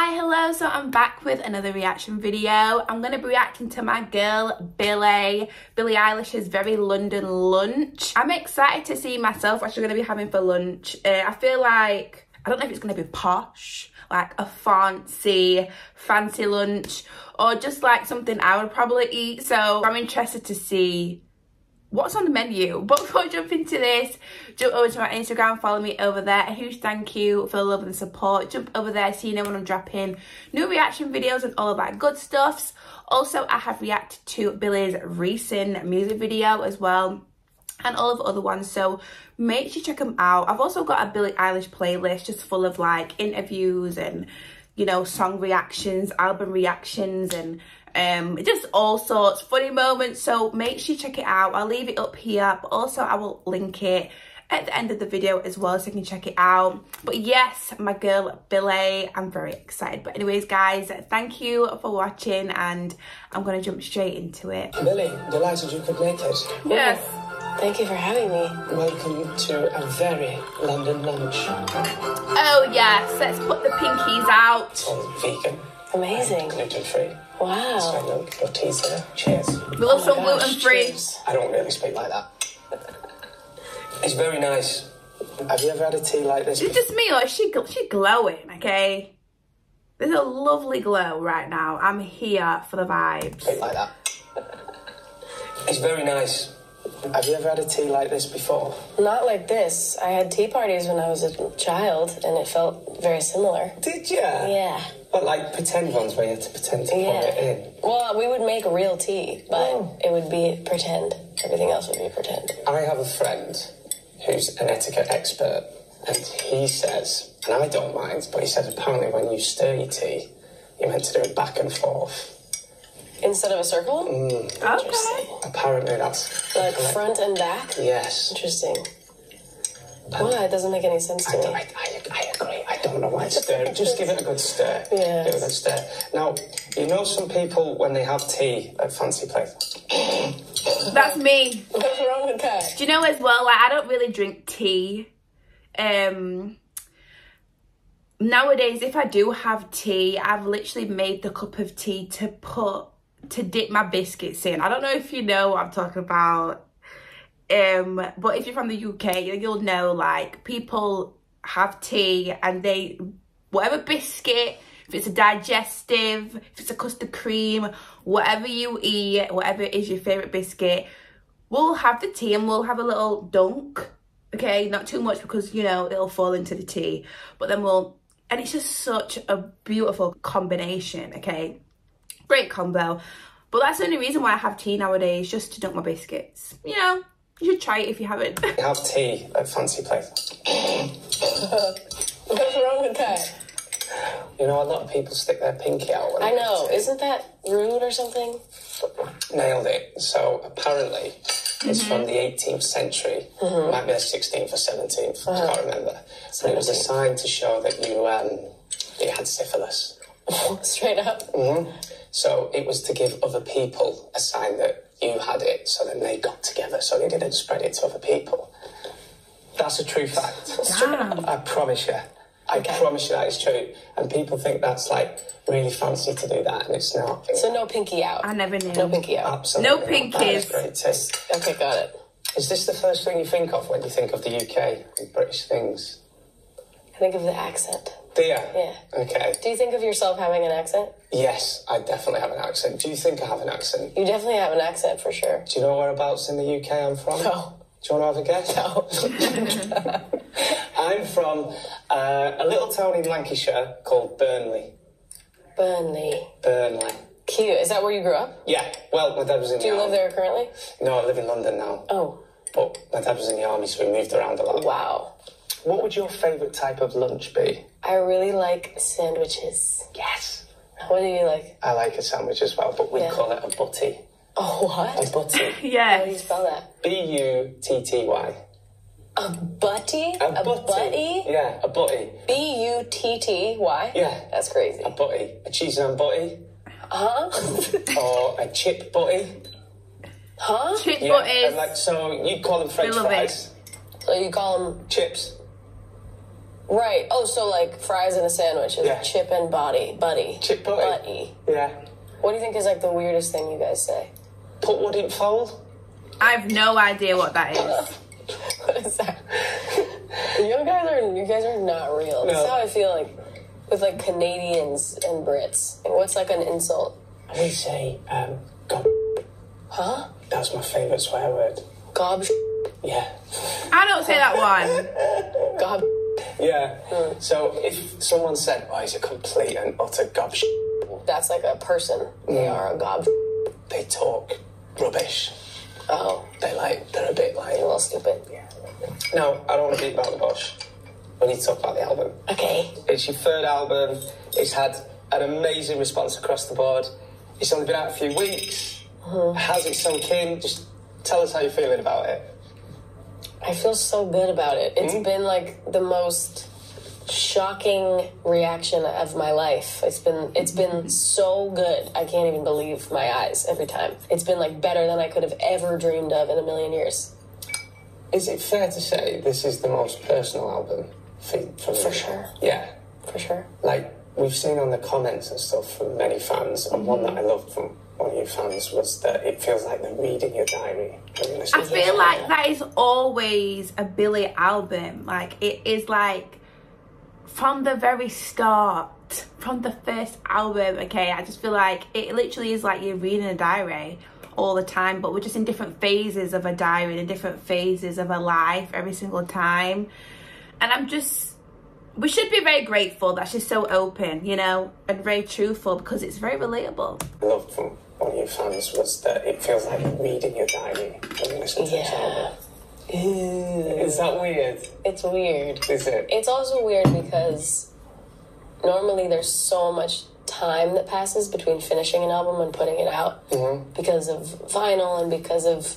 Hi, hello, so I'm back with another reaction video. I'm going to be reacting to my girl Billie Eilish's Very London lunch. I'm excited to see myself what she's going to be having for lunch. I feel like, I don't know if it's going to be posh, like a fancy lunch, or just like something I would probably eat. So I'm interested to see what's on the menu. But before I jump into this, jump over to my Instagram, follow me over there. A huge thank you for the love and support. Jump over there so you know when I'm dropping new reaction videos and all of that good stuffs. Also, I have reacted to Billie's recent music video as well, and all of the other ones, so make sure you check them out. I've also got a Billie Eilish playlist just full of like interviews and, you know, song reactions, album reactions, and just all sorts, funny moments, so make sure you check it out. I'll leave it up here, but also I will link it at the end of the video as well so you can check it out. But yes, my girl Billie, I'm very excited. But anyways guys, thank you for watching and I'm gonna jump straight into it. Billie, delighted you could make it. Yes. Thank you for having me. Welcome to a very London lunch. Oh yes, let's put the pinkies out. All vegan. Amazing. Gluten-free. Wow. So milk, your tea's here. Cheers. We love some gluten-free. I don't really speak like that. It's very nice. Have you ever had a tea like this? It's just me, or is she glowing, okay? There's a lovely glow right now. I'm here for the vibes. Speak like that. It's very nice. Have you ever had a tea like this before? Not like this. I had tea parties when I was a child, and it felt very similar. Did you? Yeah. But like pretend ones where you had to pretend to pour it in? Well, we would make real tea, but it would be pretend. Everything else would be pretend. I have a friend who's an etiquette expert, and he says, and I don't mind, but he says apparently when you stir your tea, you're meant to do it back and forth. Instead of a circle? Okay. Apparently that's... Like front and back? Yes. Interesting. Well, it doesn't make any sense to me. I agree. I don't know why stir. Just give it a good stir. Yeah. Give it a good stir. Now, you know some people, when they have tea at fancy places... That's me. What's wrong with that? Do you know as well, like I don't really drink tea. Nowadays, if I do have tea, I've literally made the cup of tea to dip my biscuits in. I don't know if you know what I'm talking about. But if you're from the UK, you'll know, like, people have tea and they, whatever biscuit, if it's a digestive, if it's a custard cream, whatever you eat, whatever is your favourite biscuit, we'll have the tea and we'll have a little dunk, okay? Not too much because, you know, it'll fall into the tea. But then and it's just such a beautiful combination, okay? Great combo. But that's the only reason why I have tea nowadays, just to dunk my biscuits. You know, you should try it if you haven't. You have tea at fancy places. What's wrong with that? You know, a lot of people stick their pinky out when I know. Isn't that rude or something? Nailed it. So apparently it's from the 18th century. Might be the 16th or 17th. I can't remember. And it was a sign to show that you had syphilis. Straight up. So it was to give other people a sign that you had it, so then they got together so they didn't spread it to other people. That's a true fact. Damn. I promise you. I promise you that is true. And people think that's like really fancy to do that, and it's not. So no pinky out. I never knew. No pinky out. Absolutely. No pinkies. That is great too. Okay, got it. Is this the first thing you think of when you think of the UK and British things? I think of the accent. Do you? Yeah. Okay. Do you think of yourself having an accent? Yes, I definitely have an accent. Do you think I have an accent? You definitely have an accent for sure. Do you know whereabouts in the UK I'm from? No. Do you want to have a guess? No. I'm from a little town in Lancashire called Burnley. Burnley. Burnley. Cute. Is that where you grew up? Yeah. Well, my dad was in the army. Do you live there currently? No, I live in London now. Oh. But my dad was in the army, so we moved around a lot. Wow. What would your favourite type of lunch be? I really like sandwiches. Yes. What do you like? I like a sandwich as well, but we call it a butty. Oh, what? A butty. Yeah. How do you spell that? B-U-T-T-Y. A butty? A butty? Yeah, a butty. B-U-T-T-Y? Yeah. That's crazy. A butty. A cheese and butty. Huh? Or a chip butty. Huh? Chip Yeah, butties. and like, so you'd call them French We love fries. So you call them... Chips. Right. Oh, so like fries in a sandwich is Yeah. chip and buddy. Chip buddy. Buddy. Yeah. What do you think is like the weirdest thing you guys say? Put wood in fold. I have no idea what that is. What is that? You guys are not real. No. That's how I feel like with like Canadians and Brits. Like, what's like an insult? We say, gob. Huh? That's my favourite swear word. Gob. Yeah. I don't say that one. Gob. Yeah. So if someone said, oh, he's a complete and utter gob, That's like a person. They are a gob. they talk rubbish. Oh, They're a bit like... a little stupid. Yeah. No, I don't want to beat about the bush. We need to talk about the album. Okay. It's your third album. It's had an amazing response across the board. It's only been out a few weeks. Has it sunk in? Just tell us how you're feeling about it. I feel so good about it. It's been like the most shocking reaction of my life. It's been so good. I can't even believe my eyes every time. It's been like better than I could have ever dreamed of in a million years. Is it fair to say this is the most personal album for you? For sure. Yeah. For sure. Like, we've seen on the comments and stuff from many fans, and one that I loved from one of your fans was that it feels like they're reading your diary when you listen I to it. feel like that is always a Billie album. Like, it is like from the very start, from the first album, okay, I just feel like it literally is like you're reading a diary all the time, but we're just in different phases of a diary, in different phases of a life every single time. And we should be very grateful that she's so open, you know, and very truthful, because it's very relatable. I loved from one of your fans was that it feels like you're reading your diary when you listen to this album. Is that weird? It's weird. Is it? It's also weird because normally there's so much time that passes between finishing an album and putting it out because of vinyl and because of,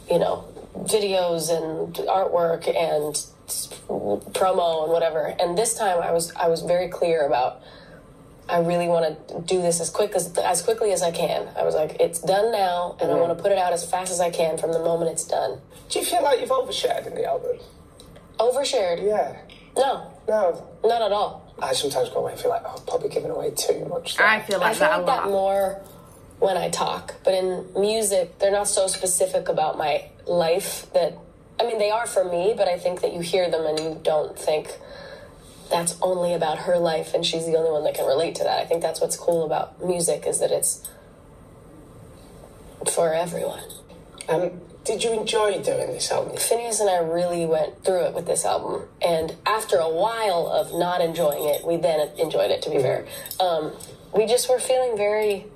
you know, videos and artwork and promo and whatever. And this time I was very clear about, I really want to do this as quickly as I can. I was like, it's done now, and I want to put it out as fast as I can from the moment it's done. Do you feel like you've overshared in the album? Overshared? Yeah. No, not at all. I sometimes go away and feel like, oh, I'm probably giving away too much. I feel like that a lot. that more when I talk, but in music, they're not so specific about my life that, I mean, they are for me, but I think that you hear them and you don't think that's only about her life and she's the only one that can relate to that. I think that's what's cool about music, is that it's for everyone. Did you enjoy doing this album? Phineas and I really went through it with this album, and after a while of not enjoying it, we then enjoyed it, to be fair. We just were feeling very,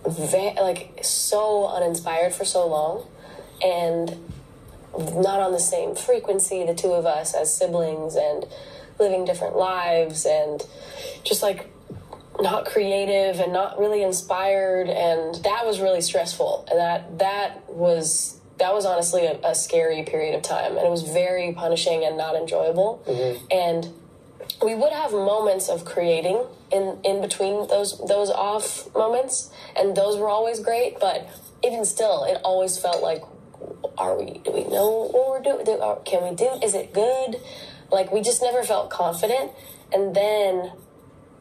like, so uninspired for so long, and not on the same frequency, the two of us as siblings, and living different lives, and just like not creative and not really inspired, and that was really stressful. And that was honestly a scary period of time, and it was very punishing and not enjoyable. And we would have moments of creating in between those off moments, and those were always great, but even still, it always felt like, do we know what we're doing? Can we do? Is it good? Like, we just never felt confident. And then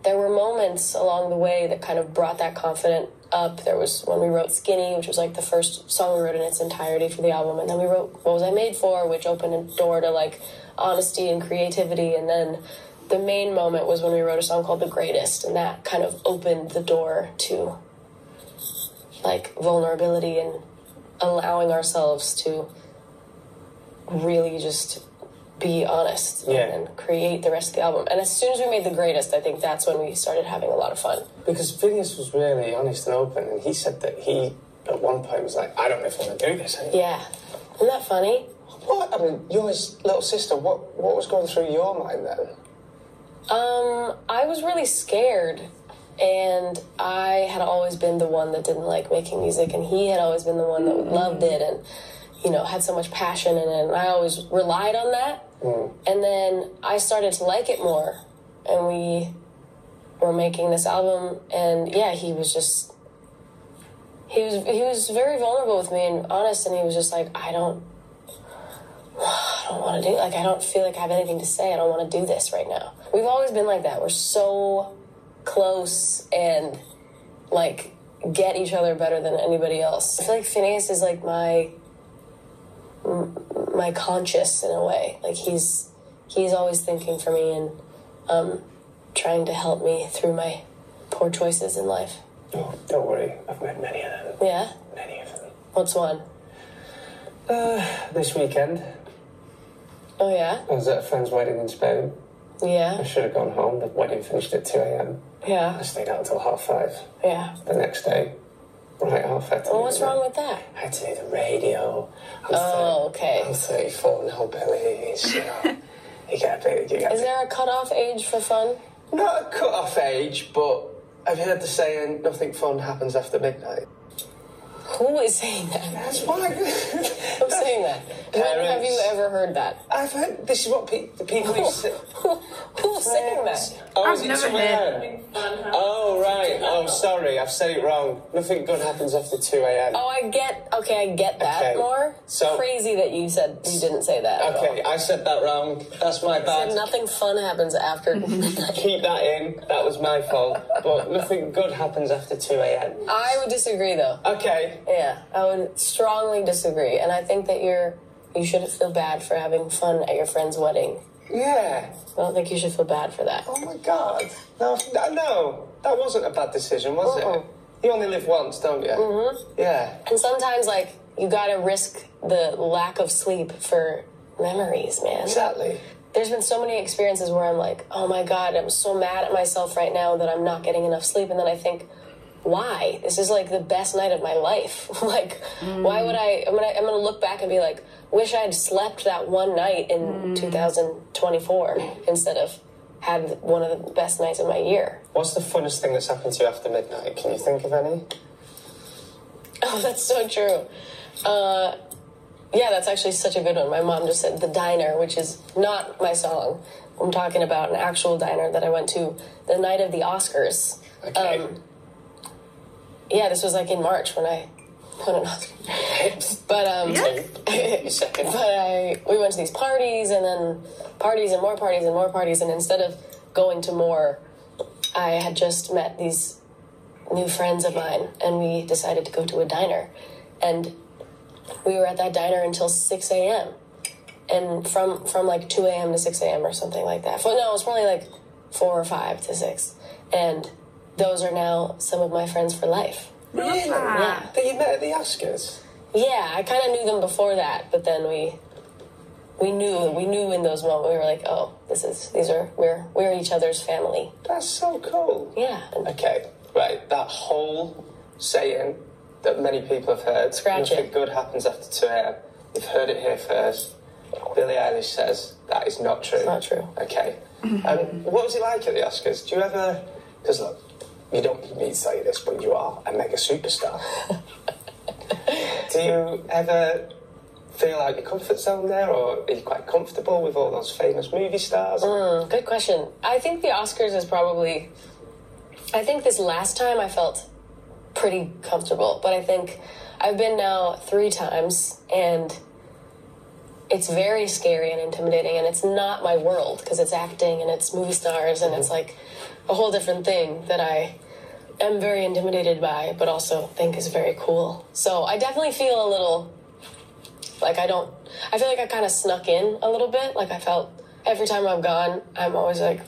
there were moments along the way that kind of brought that confidence up. There was when we wrote Skinny, which was like the first song we wrote in its entirety for the album. And then we wrote What Was I Made For, which opened a door to like honesty and creativity. And then the main moment was when we wrote a song called The Greatest. And that kind of opened the door to like vulnerability and allowing ourselves to really just be honest and create the rest of the album. And as soon as we made The Greatest, I think that's when we started having a lot of fun. Because Phineas was really honest and open, and he said that he, at one point, was like, I don't know if I want to do this anymore. Yeah. Isn't that funny? What? I mean, you're his little sister. What was going through your mind then? I was really scared. And I had always been the one that didn't like making music, and he had always been the one that loved it and, you know, had so much passion in it. And I always relied on that. And then I started to like it more, and we were making this album, and yeah, he was very vulnerable with me and honest, and he was just like, I don't want want to do, like, I don't feel like I have anything to say. I don't want to do this right now. We've always been like that. We're so close and, like, get each other better than anybody else. I feel like Phineas is, like, my conscience in a way. Like, he's always thinking for me and trying to help me through my poor choices in life. Oh, don't worry. I've met many of them. Yeah? Many of them. What's one? This weekend. Oh, yeah? I was at a friend's wedding in Spain. I Yeah? should have gone home. The wedding finished at 2 a.m. Yeah? I stayed out until 5:30. Yeah. The next day, right after. Well, what's wrong with that? I had to do the radio. Okay. I'm 34 now, Billy. It's, you know, you get a bit. Is there a cutoff age for fun? Not a cut-off age, but have you heard the saying, nothing fun happens after midnight? Who is saying that? That's fine. Who's saying that? When have you ever heard that? I've heard, this is what the people who say. Who's saying that? Oh, I've is it never 2 a.m.? Oh, right. Oh, sorry. I've said it wrong. Nothing good happens after 2 a.m. Oh, I get that Okay. more. So- crazy that you didn't say that at all. Okay, I said that wrong. That's my Said bad. nothing fun happens after midnight. Keep that in. That was my fault. But nothing good happens after 2 a.m. I would disagree, though. Okay. Yeah, I would strongly disagree. And I think that you shouldn't feel bad for having fun at your friend's wedding. Yeah. I don't think you should feel bad for that. Oh, my God. No, that wasn't a bad decision, was it? You only live once, don't you? Mm-hmm. Yeah. And sometimes, like, you gotta risk the lack of sleep for memories, man. Exactly. There's been so many experiences where I'm like, oh my God, I'm so mad at myself right now that I'm not getting enough sleep. And then I think, why? This is like the best night of my life. Like, why would I'm gonna look back and be like, wish I'd slept that one night in 2024 instead of had one of the best nights of my year. What's the funnest thing that's happened to you after midnight? Can you think of any? Oh, that's so true. Yeah, that's actually such a good one. My mom just said The Diner, which is not my song. I'm talking about an actual diner that I went to the night of the Oscars. Okay. Yeah, this was like in March when I won an Oscar. But we went to these parties and then parties and more parties and more parties, and instead of going to more, I had just met these new friends of mine and we decided to go to a diner. And we were at that diner until 6 a.m. And from like 2 a.m. to 6 a.m. or something like that. No, it was probably like 4 or 5 to 6. And those are now some of my friends for life. Really? Yeah. That you met at the Oscars? Yeah, I kind of knew them before that, but then we knew in those moments, we were like, oh, we're each other's family. That's so cool. Yeah. Okay, right. That whole saying that many people have heard, Scratch nothing it. good happens after 2 a.m. You've heard it here first. Billie Eilish says that is not true. It's not true. Okay. What was it like at the Oscars? Do you ever... Because look, you don't need me to tell you this, but you are a mega superstar. Do you ever feel out your comfort zone there, or are you quite comfortable with all those famous movie stars? Good question. I think the Oscars is probably... I think this last time I felt pretty comfortable, but I think I've been now 3 times, and it's very scary and intimidating, and it's not my world, because it's acting and it's movie stars, and it's like a whole different thing that I am very intimidated by, but also think is very cool. So I definitely feel a little like I feel like I kind of snuck in a little bit. Like I felt every time I've gone, I'm always like,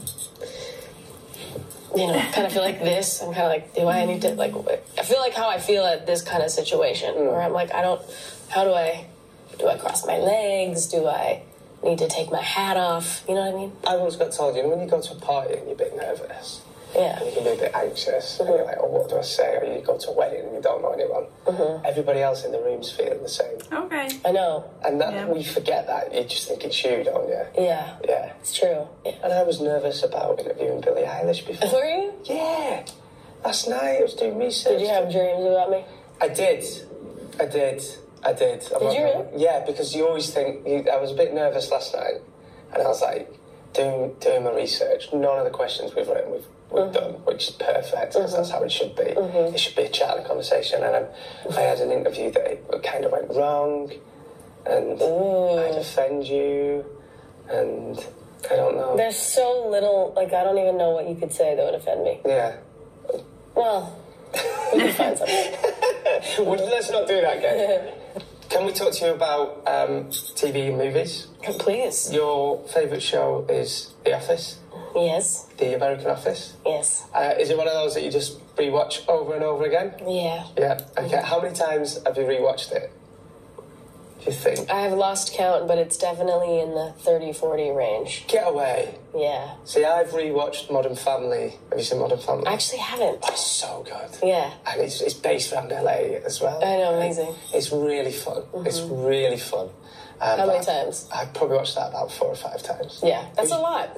you know, kind of feel like this. I'm kind of like, do I need to, like, I feel like how I feel at this kind of situation where I'm like, do I cross my legs? Do I need to take my hat off? You know what I mean? I once got told, you know, when you go to a party and you're a bit nervous, Yeah. and you can be a bit anxious, and you're like, oh, what do I say? Or you go to a wedding and you don't know anyone. Everybody else in the room's feeling the same. Okay. I know. And that we forget that. You just think it's you, don't you? Yeah. Yeah. It's true. Yeah. And I was nervous about interviewing Billie Eilish before. Were you? Yeah. Last night I was doing research. Did you have dreams about me? I did. Did you really? Yeah, because you always think... I was a bit nervous last night, and I was like, doing my research. None of the questions we've written, we've done, which is perfect, because that's how it should be. It should be a chat and a conversation, and I had an interview that it kind of went wrong, and I'd offend you, and I don't know. There's so little, like, I don't even know what you could say that would offend me. Yeah. Well, we can find something. Well, let's not do that again. Can we talk to you about TV and movies? Please. Your favourite show is The Office? Yes. The American Office? Yes. Is it one of those that you just rewatch over and over again? Yeah. Yeah, okay. How many times have you rewatched it? Do you think? I have lost count, but it's definitely in the 30-40 range. Get away. Yeah. See, I've rewatched Modern Family. Have you seen Modern Family? I actually haven't. Oh, it's so good. Yeah. And it's based around LA as well. I know, amazing. It's really fun. It's really fun. How many times? I've probably watched that about 4 or 5 times. Yeah, that's a lot.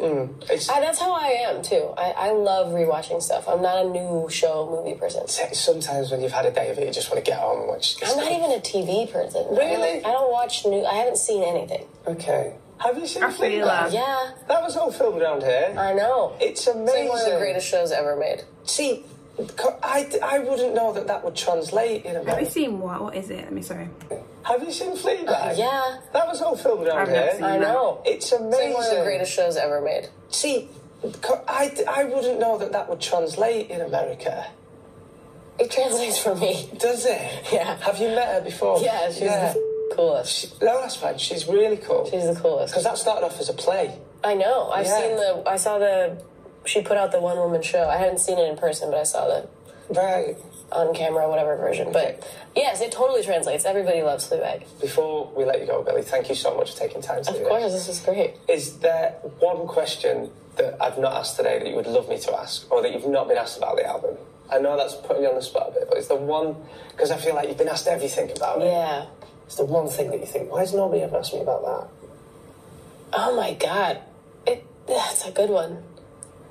That's how I am, too. I love rewatching stuff. I'm not a new show movie person. Sometimes when you've had a day of it, you just want to get on and watch this. I'm not even a TV person. Really? I don't watch new... I haven't seen anything. Okay. Have you seen I feel Fleabag? that. Yeah. That was all filmed around here. I know. It's It's amazing. like one of the greatest shows ever made. See, I wouldn't know that would translate in America. Have you seen what? What is it? Let me, sorry. Have you seen Fleabag? Yeah. That was all filmed around I've never here. seen I know. It's It's amazing. like one of the greatest shows ever made. See, I wouldn't know that would translate in America. It translates for me. Does it? Yeah. Have you met her before? Yeah, she's the coolest. No, that's fine. She's really cool. She's the coolest. Because that started off as a play. I know. I saw she put out the one-woman show. I haven't seen it in person, but I saw the Right. on-camera, whatever version. But yes, it totally translates. Everybody loves Fleabag. Before we let you go, Billie, thank you so much for taking time to do Of course, this is great. Is there one question that I've not asked today that you would love me to ask, or that you've not been asked about the album? I know that's putting you on the spot a bit, but is there one... Because I feel like you've been asked everything about it. Yeah. Is there one thing that you think, why has nobody ever asked me about that? Oh my God. That's a good one.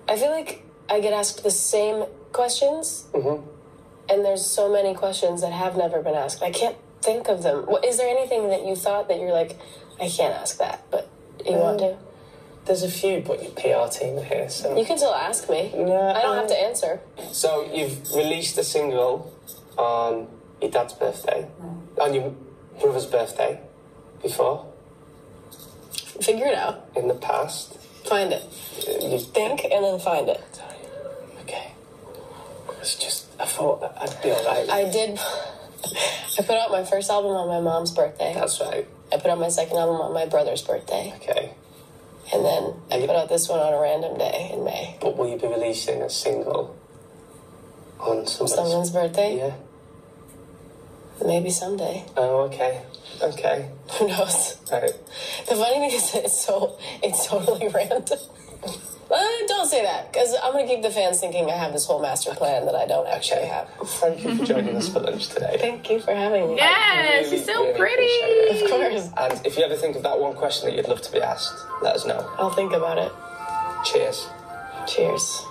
I feel like I get asked the same questions, and there's so many questions that have never been asked. I can't think of them. Is there anything that you thought that you're like, I can't ask that, but you want to? There's a few, but your PR team are here, so... You can still ask me. Yeah, I don't have to answer. So, you've released a single on your dad's birthday, on your brother's birthday, before, Figure it out. in the past. Find it. You Think and then find it. Okay. It's just, I thought that I'd be alright. I put out my first album on my mom's birthday. That's right. I put out my second album on my brother's birthday. Okay. And then I put out this one on a random day in May. But will you be releasing a single on Someone's birthday? Yeah. Maybe someday. Oh, okay. Okay. Who knows? Right. The funny thing is that it's totally random. Don't say that, because I'm going to keep the fans thinking I have this whole master plan that I don't actually have. Thank you for joining us for lunch today. Thank you for having me. Yeah, Really, she's so really pretty. appreciate it. Of course. And if you ever think of that one question that you'd love to be asked, let us know. I'll think about it. Cheers. Cheers.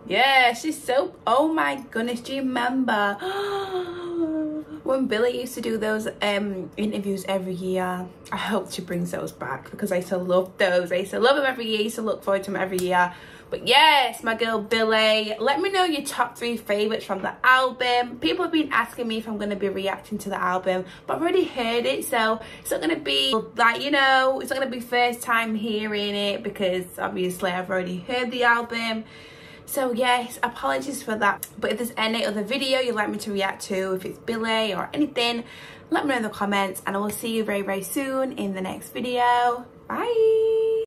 Yeah, she's so... Oh my goodness, do you remember when Billie used to do those interviews every year? I hope she brings those back, because I used to love those. I used to love them every year. I used to look forward to them every year. But yes, my girl Billie, let me know your top 3 favourites from the album. People have been asking me if I'm going to be reacting to the album, but I've already heard it, so it's not going to be like, you know, it's not going to be first time hearing it, because obviously I've already heard the album. So yes, apologies for that. But if there's any other video you'd like me to react to, if it's Billie or anything, let me know in the comments, and I will see you very, very soon in the next video. Bye.